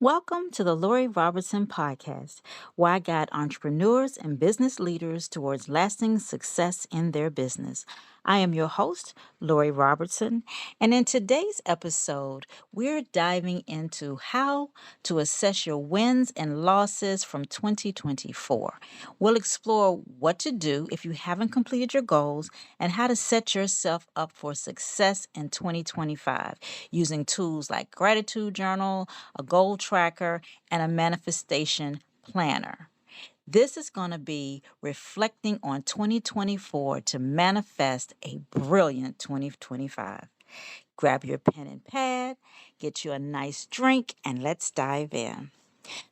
Welcome to the Lori Robertson Podcast, where I guide entrepreneurs and business leaders towards lasting success in their business. I am your host, Lori Robertson, and in today's episode, we're diving into how to assess your wins and losses from 2024. We'll explore what to do if you haven't completed your goals and how to set yourself up for success in 2025 using tools like Gratitude Journal, a goal tracker, and a manifestation planner. This is going to be reflecting on 2024 to manifest a brilliant 2025. Grab your pen and pad, get you a nice drink, and let's dive in.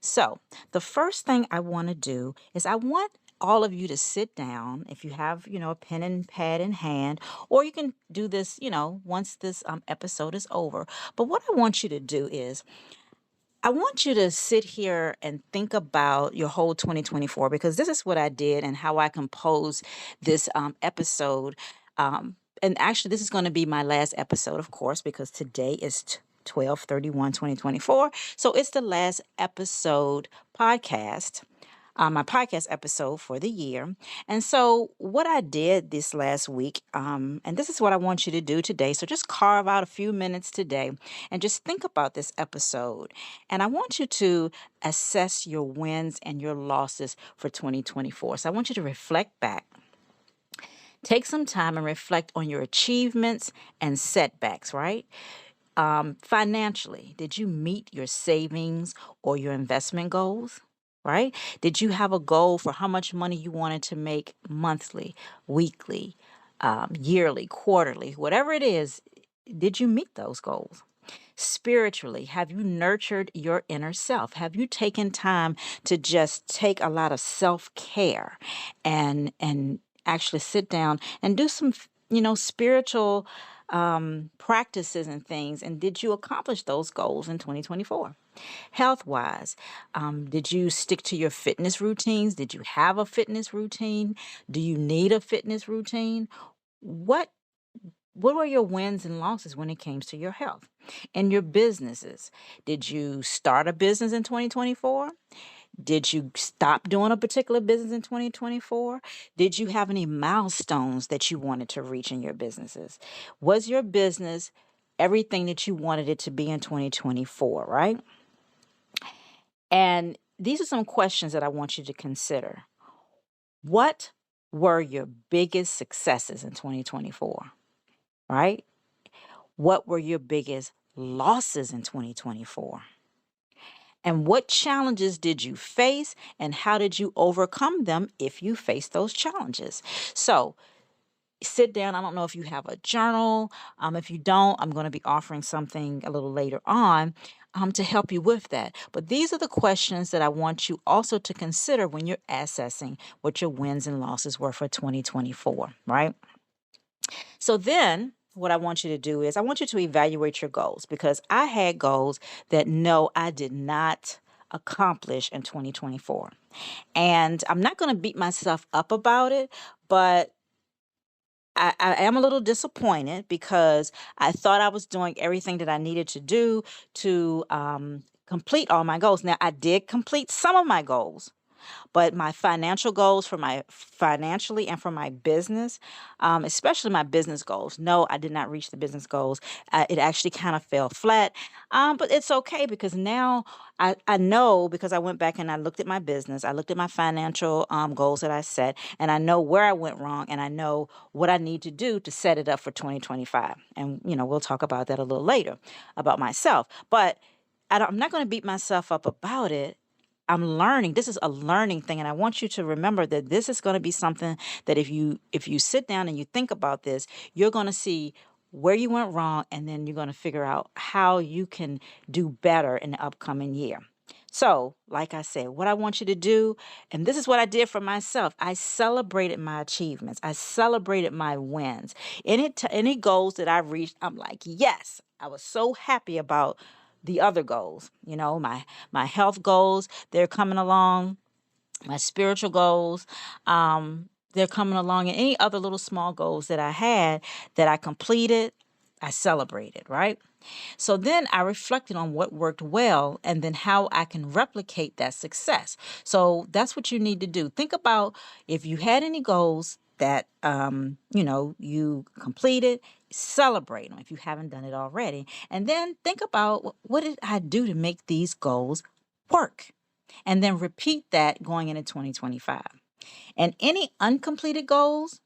So, the first thing I want to do is I want all of you to sit down if you have, a pen and pad in hand, or you can do this, once this episode is over. But what I want you to do is I want you to sit here and think about your whole 2024 because this is what I did and how I composed this episode. And actually, this is going to be my last episode, of course, because today is 12/31/2024. So it's the last episode podcast, my podcast episode for the year. And so, what I did this last week, and this is what I want you to do today. So, just carve out a few minutes today and just think about this episode. And I want you to assess your wins and your losses for 2024. So, I want you to reflect back. Take some time and reflect on your achievements and setbacks, right? Financially, did you meet your savings or your investment goals? Right? Did you have a goal for how much money you wanted to make monthly, weekly, yearly, quarterly, whatever it is? Did you meet those goals? Spiritually, have you nurtured your inner self? Have you taken time to just take a lot of self-care and actually sit down and do some, spiritual practices and things? And did you accomplish those goals in 2024? Health wise, did you stick to your fitness routines? Did you have a fitness routine? Do you need a fitness routine? What what were your wins and losses when it came to your health and your businesses? Did you start a business in 2024? Did you stop doing a particular business in 2024? Did you have any milestones that you wanted to reach in your businesses? Was your business everything that you wanted it to be in 2024, right? And these are some questions that I want you to consider. What were your biggest successes in 2024, right? What were your biggest losses in 2024? And what challenges did you face and how did you overcome them if you faced those challenges? So, sit down. I don't know if you have a journal. If you don't, I'm going to be offering something a little later on to help you with that. But these are the questions that I want you also to consider when you're assessing what your wins and losses were for 2024, right? So then what I want you to do is I want you to evaluate your goals because I had goals that no, I did not accomplish in 2024. And I'm not going to beat myself up about it, but I am a little disappointed because I thought I was doing everything that I needed to do to complete all my goals. Now, I did complete some of my goals, but my financial goals for my financially and for my business, especially my business goals, no, I did not reach the business goals. It actually kind of fell flat. But it's okay because now I know because I went back and I looked at my business, I looked at my financial goals that I set, and I know where I went wrong, and I know what I need to do to set it up for 2025. And, we'll talk about that a little later about myself. But I'm not going to beat myself up about it. I'm learning. This is a learning thing, and I want you to remember that this is going to be something that if you sit down and you think about this, you're going to see where you went wrong, and then you're going to figure out how you can do better in the upcoming year. So, like I said, what I want you to do, and this is what I did for myself, I celebrated my achievements. I celebrated my wins. Any goals that I reached, I'm like, yes, I was so happy about the other goals. My health goals, they're coming along. My spiritual goals, they're coming along. And any other little small goals that I had that I completed, I celebrated, right? So then I reflected on what worked well and then how I can replicate that success. So that's what you need to do. Think about if you had any goals that you completed, celebrate them if you haven't done it already. And then think about what did I do to make these goals work? And then repeat that going into 2025. And any uncompleted goals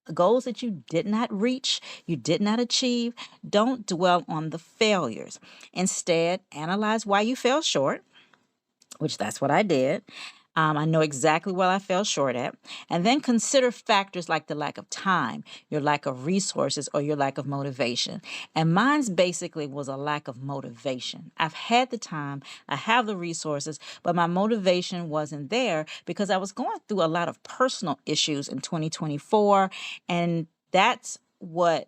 that you did not reach, you did not achieve, don't dwell on the failures. Instead, analyze why you fell short, which that's what I did. I know exactly what I fell short at. And then consider factors like the lack of time, your lack of resources, or your lack of motivation. And mine's basically was a lack of motivation. I've had the time, I have the resources, but my motivation wasn't there because I was going through a lot of personal issues in 2024. And that's what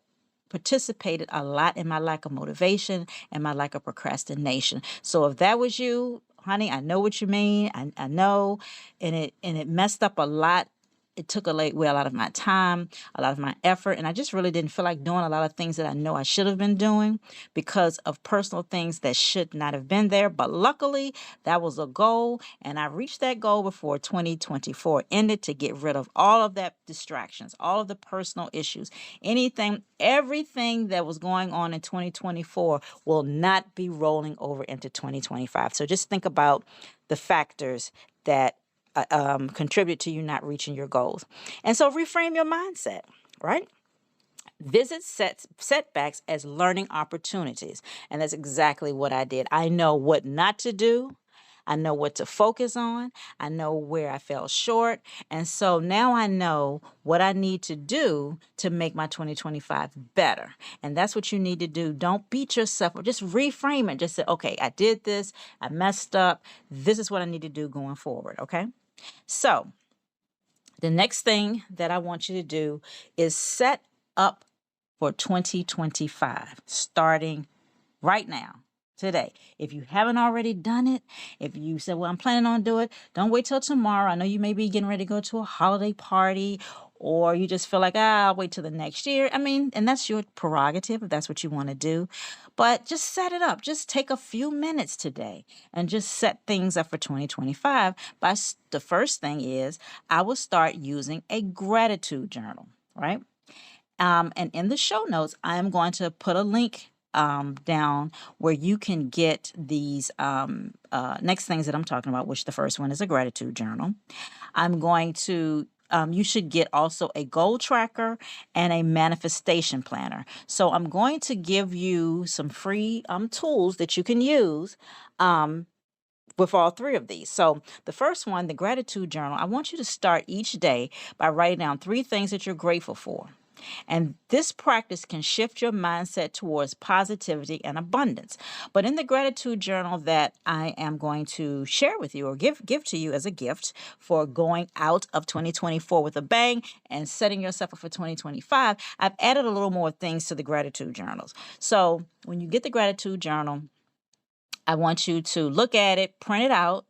participated a lot in my lack of motivation and my lack of procrastination. So if that was you, honey, I know what you mean. I know, and it messed up a lot. It took a lot of my time, a lot of my effort, and I just really didn't feel like doing a lot of things that I know I should have been doing because of personal things that should not have been there. But luckily, that was a goal, and I reached that goal before 2024 ended to get rid of all of that distractions, all of the personal issues, everything that was going on in 2024 will not be rolling over into 2025. So just think about the factors that contribute to you not reaching your goals. And so reframe your mindset, right? Visit setbacks as learning opportunities. And that's exactly what I did. I know what not to do. I know what to focus on. I know where I fell short. And so now I know what I need to do to make my 2025 better. And that's what you need to do. Don't beat yourself up. Just reframe it. Just say, okay, I did this. I messed up. This is what I need to do going forward. Okay. So the next thing that I want you to do is set up for 2025, starting right now, today. If you haven't already done it, if you said, well, I'm planning on doing it, don't wait till tomorrow. I know you may be getting ready to go to a holiday party, or you just feel like, I'll wait till the next year. I mean, and that's your prerogative if that's what you want to do. But just set it up. Just take a few minutes today and just set things up for 2025. The first thing is I will start using a gratitude journal, right? And in the show notes, I'm going to put a link down where you can get these next things that I'm talking about, which the first one is a gratitude journal. I'm going to you should get also a goal tracker and a manifestation planner. So I'm going to give you some free tools that you can use with all three of these. So the first one, the gratitude journal, I want you to start each day by writing down 3 things that you're grateful for. And this practice can shift your mindset towards positivity and abundance. But in the gratitude journal that I am going to share with you or give to you as a gift for going out of 2024 with a bang and setting yourself up for 2025, I've added a little more things to the gratitude journals. So when you get the gratitude journal, I want you to look at it, print it out,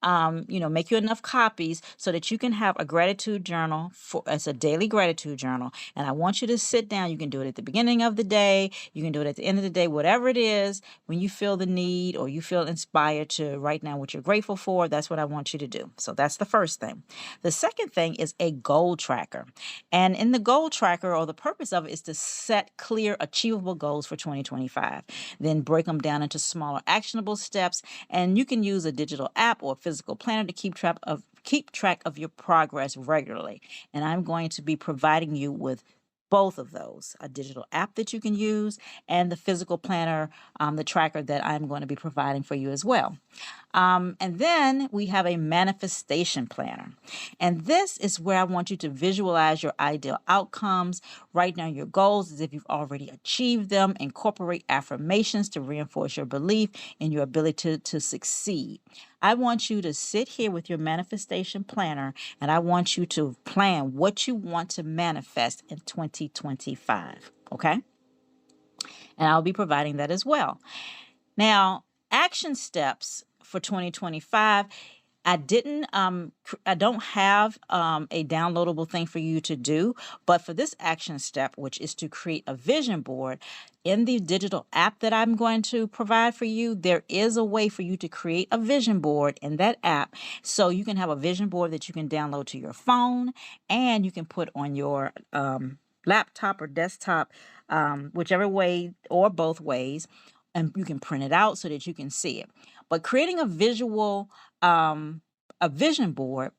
make you enough copies so that you can have a gratitude journal as a daily gratitude journal. And I want you to sit down. You can do it at the beginning of the day. You can do it at the end of the day, whatever it is, when you feel the need or you feel inspired to write down what you're grateful for. That's what I want you to do. So that's the first thing. The second thing is a goal tracker. And in the goal tracker, or the purpose of it, is to set clear, achievable goals for 2025. Then break them down into smaller, actionable steps. And you can use a digital app or a physical planner to keep track of your progress regularly. And I'm going to be providing you with both of those, a digital app that you can use and the physical planner, the tracker that I'm going to be providing for you as well. And then we have a manifestation planner. And this is where I want you to visualize your ideal outcomes, write down your goals as if you've already achieved them, incorporate affirmations to reinforce your belief in your ability to succeed. I want you to sit here with your manifestation planner and I want you to plan what you want to manifest in 2025. Okay? And I'll be providing that as well. Now, action steps for 2025. I don't have a downloadable thing for you to do, but for this action step, which is to create a vision board, in the digital app that I'm going to provide for you, there is a way for you to create a vision board in that app. So you can have a vision board that you can download to your phone and you can put on your laptop or desktop, whichever way or both ways, and you can print it out so that you can see it. But creating a vision board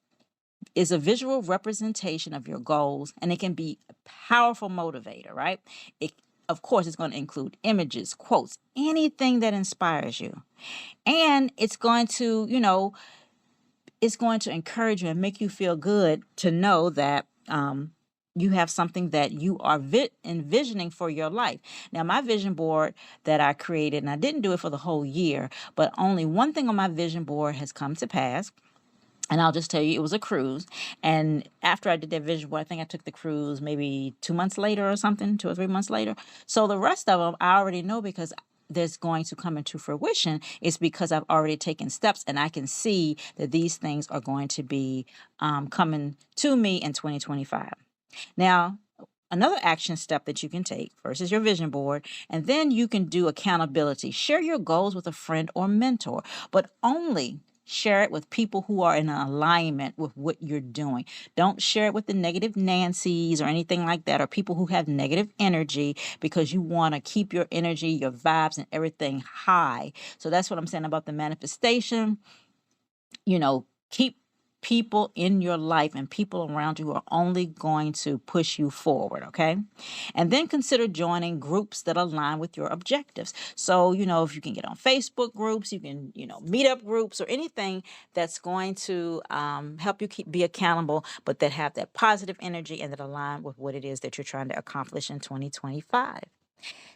is a visual representation of your goals, and it can be a powerful motivator, right? It, of course, it's going to include images, quotes, anything that inspires you. And it's going to, it's going to encourage you and make you feel good to know that you have something that you are envisioning for your life. Now, my vision board that I created, and I didn't do it for the whole year, but only one thing on my vision board has come to pass. And I'll just tell you, it was a cruise. And after I did that vision board, I think I took the cruise maybe 2 months later or something, 2 or 3 months later. So the rest of them I already know because that's going to come into fruition is because I've already taken steps and I can see that these things are going to be coming to me in 2025. Now, another action step that you can take first is your vision board, and then you can do accountability. Share your goals with a friend or mentor, but only share it with people who are in alignment with what you're doing. Don't share it with the negative Nancy's or anything like that, or people who have negative energy, because you want to keep your energy, your vibes, and everything high. So that's what I'm saying about the manifestation. Keep people in your life and people around you who are only going to push you forward, okay? And then consider joining groups that align with your objectives. So, if you can get on Facebook groups, you can, meetup groups or anything that's going to help you be accountable, but that have that positive energy and that align with what it is that you're trying to accomplish in 2025.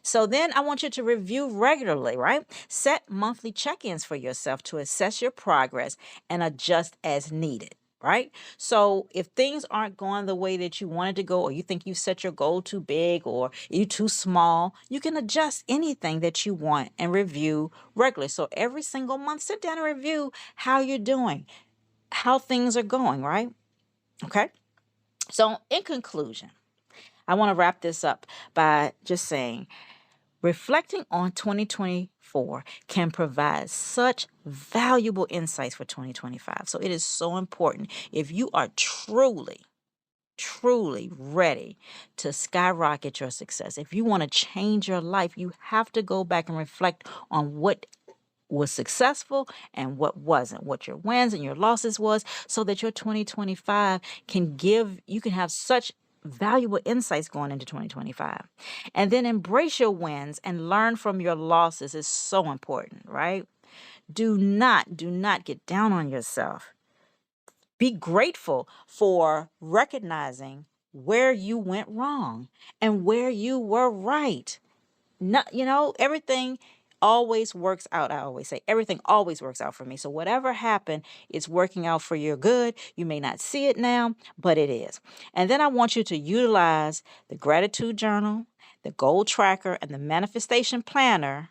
So then I want you to review regularly, right? Set monthly check-ins for yourself to assess your progress and adjust as needed, right? So if things aren't going the way that you wanted to go, or you think you set your goal too big or you too small, you can adjust anything that you want and review regularly. So every single month, sit down and review how you're doing, how things are going, right? Okay. So in conclusion, I want to wrap this up by just saying, reflecting on 2024 can provide such valuable insights for 2025. So it is so important. If you are truly ready to skyrocket your success, if you want to change your life, you have to go back and reflect on what was successful and what wasn't, what your wins and your losses was, so that your 2025 you can have such valuable insights going into 2025. And then embrace your wins and learn from your losses is so important, right? Do not get down on yourself. Be grateful for recognizing where you went wrong and where you were right. Not, everything always works out. I always say everything always works out for me. So whatever happened, it's working out for your good. You may not see it now, but it is. And then I want you to utilize the gratitude journal, the goal tracker, and the manifestation planner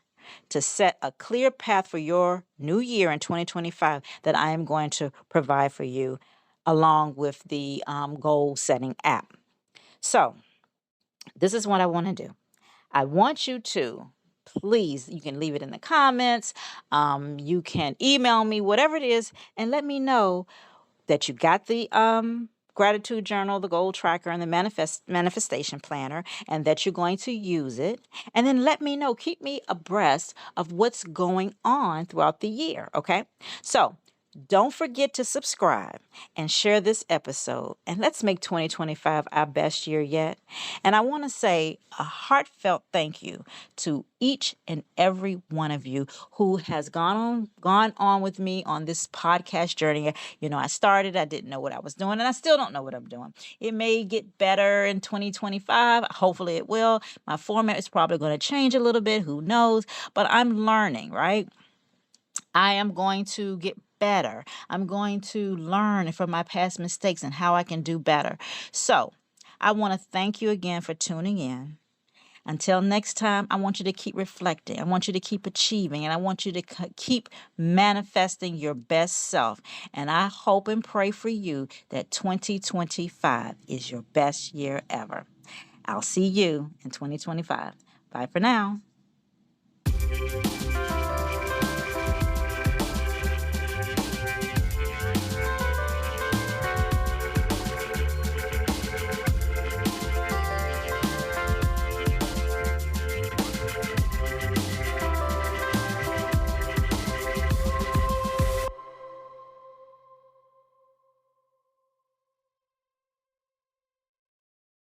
to set a clear path for your new year in 2025 that I am going to provide for you, along with the goal setting app. So this is what I want to do. I want you to, please, you can leave it in the comments. You can email me, whatever it is, and let me know that you got the gratitude journal, the goal tracker, and the manifestation planner, and that you're going to use it. And then let me know, keep me abreast of what's going on throughout the year, okay? So don't forget to subscribe and share this episode. And let's make 2025 our best year yet. And I want to say a heartfelt thank you to each and every one of you who has gone on with me on this podcast journey. I didn't know what I was doing, and I still don't know what I'm doing. It may get better in 2025. Hopefully it will. My format is probably going to change a little bit. Who knows? But I'm learning, right? I am going to get better. I'm going to learn from my past mistakes and how I can do better. So I want to thank you again for tuning in. Until next time, I want you to keep reflecting. I want you to keep achieving, and I want you to keep manifesting your best self. And I hope and pray for you that 2025 is your best year ever. I'll see you in 2025. Bye for now.